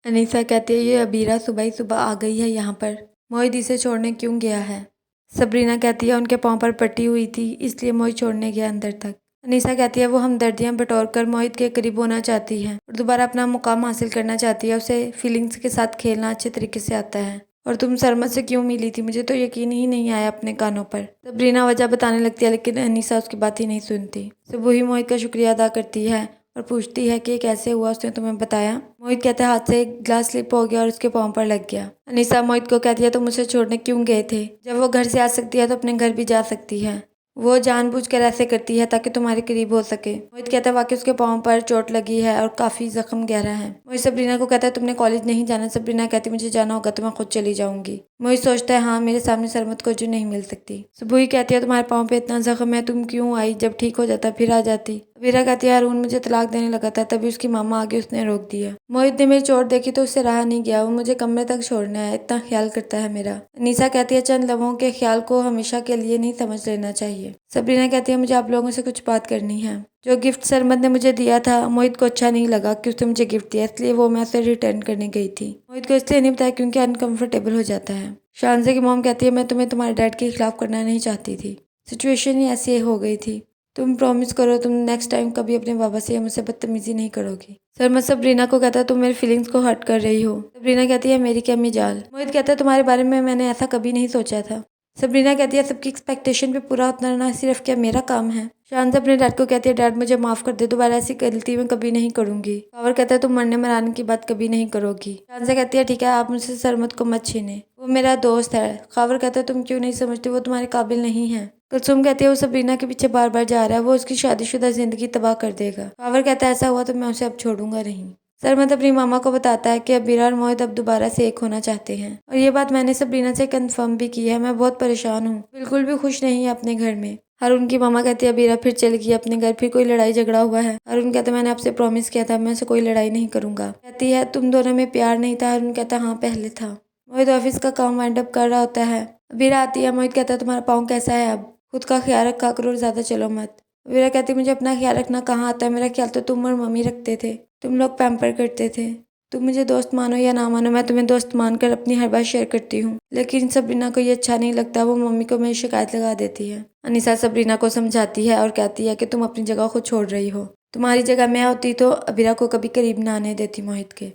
अनीसा कहती है ये अबीरा सुबह ही सुबह आ गई है यहाँ पर, मोहित इसे छोड़ने क्यों गया है। सबरीना कहती है उनके पाँव पर पट्टी हुई थी इसलिए मोहित छोड़ने गया अंदर तक। अनीसा कहती है वो हमदर्दियाँ बटोर कर मोहित के करीब होना चाहती है और दोबारा अपना मुकाम हासिल करना चाहती है। उसे फीलिंग्स के साथ खेलना अच्छे तरीके से आता है। और तुम सरमद से क्यों मिली थी, मुझे तो यकीन ही नहीं आया अपने कानों पर। सबरीना वजह बताने लगती है लेकिन अनीसा उसकी बात ही नहीं सुनती। सुबह ही मोहित का शुक्रिया अदा करती है और पूछती है कि कैसे हुआ, उसने तुम्हें बताया। मोहित कहता है हाथ से एक ग्लास स्लिप हो गया और उसके पाँव पर लग गया। अनीसा मोहित को कहती है तुम मुझे छोड़ने क्यों गए थे, जब वो घर से आ सकती है तो अपने घर भी जा सकती है। वो जानबूझकर ऐसे करती है ताकि तुम्हारे करीब हो सके। मोहित कहता है वाकई उसके पाँव पर चोट लगी है और काफी जख्म गहरा है। मोहित सबरीना को कहता है तुमने कॉलेज नहीं जाना। सबरीना कहती मुझे जाना होगा तो मैं खुद चली जाऊंगी। मोहित सोचता है हाँ मेरे सामने सरमद को जो नहीं मिल सकती। सुबह कहती है तुम्हारे पाँव पे इतना जख्म है, तुम क्यों आई, जब ठीक हो जाता फिर आ जाती। अबीरा कहती है हारून मुझे तलाक देने लगा था, तभी उसकी मामा आगे उसने रोक दिया। मोहित ने मेरी चोट देखी तो उससे रहा नहीं गया, वो मुझे कमरे तक छोड़ना है, इतना ख्याल करता है मेरा। अनीसा कहती है चंद लम्हों के ख्याल को हमेशा के लिए नहीं समझ लेना चाहिए। सबरीना कहती है मुझे आप लोगों से कुछ बात करनी है। जो गिफ्ट सरमद ने मुझे दिया था मोहित को अच्छा नहीं लगा कि उसने मुझे गिफ्ट दिया, इसलिए वो मैं उसे रिटर्न करने गई थी। मोहित को इसलिए नहीं बताया क्योंकि अनकंफर्टेबल हो जाता है। शानज़ा की मॉम कहती है मैं तुम्हें तुम्हारे डैड के खिलाफ करना नहीं चाहती थी, सिचुएशन ही ऐसी हो गई थी। तुम प्रॉमिस करो तुम नेक्स्ट टाइम कभी अपने बाबा से या मुझसे बदतमीजी नहीं करोगी। सरमद सबरीना को कहता है तुम मेरी फीलिंग्स को हर्ट कर रही हो। सबरीना कहती है मेरी क्या मिजाल। मोहित कहता है तुम्हारे बारे में मैंने ऐसा कभी नहीं सोचा था। सबरीना कहती है सबकी एक्सपेक्टेशन पे पूरा उतरना सिर्फ क्या मेरा काम है। शानज़ा अपने डैड को कहती है डैड मुझे माफ़ कर दे, दोबारा ऐसी गलती मैं कभी नहीं करूंगी। कावर कहता है तुम मरने मराने की बात कभी नहीं करोगी। शानज़ा कहती है ठीक है आप मुझसे सरमद को मत छीने, वो मेरा दोस्त है। कावर कहता है तुम क्यों नहीं समझती, वो तुम्हारे काबिल नहीं है। कुलसुम कहती है वो सबरीना के पीछे बार बार जा रहा है, वो उसकी शादीशुदा जिंदगी तबाह कर देगा। कावर कहता है ऐसा हुआ तो मैं उसे अब छोड़ूंगा नहीं। सरमद अपनी मामा को बताता है कि अबीरा और मोहित अब दोबारा से एक होना चाहते हैं और ये बात मैंने सबरीना से कंफर्म भी की है। मैं बहुत परेशान हूँ, बिल्कुल भी खुश नहीं है अपने घर में। हारून की मामा कहती है अबीरा फिर चली गई अपने घर, फिर कोई लड़ाई झगड़ा हुआ है। हारून कहता है मैंने आपसे प्रॉमिस किया था मैं उसे कोई लड़ाई नहीं करूंगा। कहती है तुम दोनों में प्यार नहीं था। हारून कहता हाँ पहले था। मोहित ऑफिस का काम वाइंड अप कर रहा होता है। अबीरा आती है। मोहित कहता है तुम्हारा पाँव कैसा है, अब खुद का ख्याल रखा करो और ज्यादा चलो मत। अबीरा कहती मुझे अपना ख्याल रखना कहाँ आता है, मेरा ख्याल तो तुम और मम्मी रखते थे, तुम लोग पैम्पर करते थे। तुम मुझे दोस्त मानो या ना मानो मैं तुम्हें दोस्त मानकर अपनी हर बात शेयर करती हूँ, लेकिन सबरीना को ये अच्छा नहीं लगता, वो मम्मी को मेरी शिकायत लगा देती है। अनीसा सबरीना को समझाती है और कहती है कि तुम अपनी जगह खुद छोड़ रही हो, तुम्हारी जगह मैं होती तो अबीरा को कभी करीब ना आने देती मोहित के।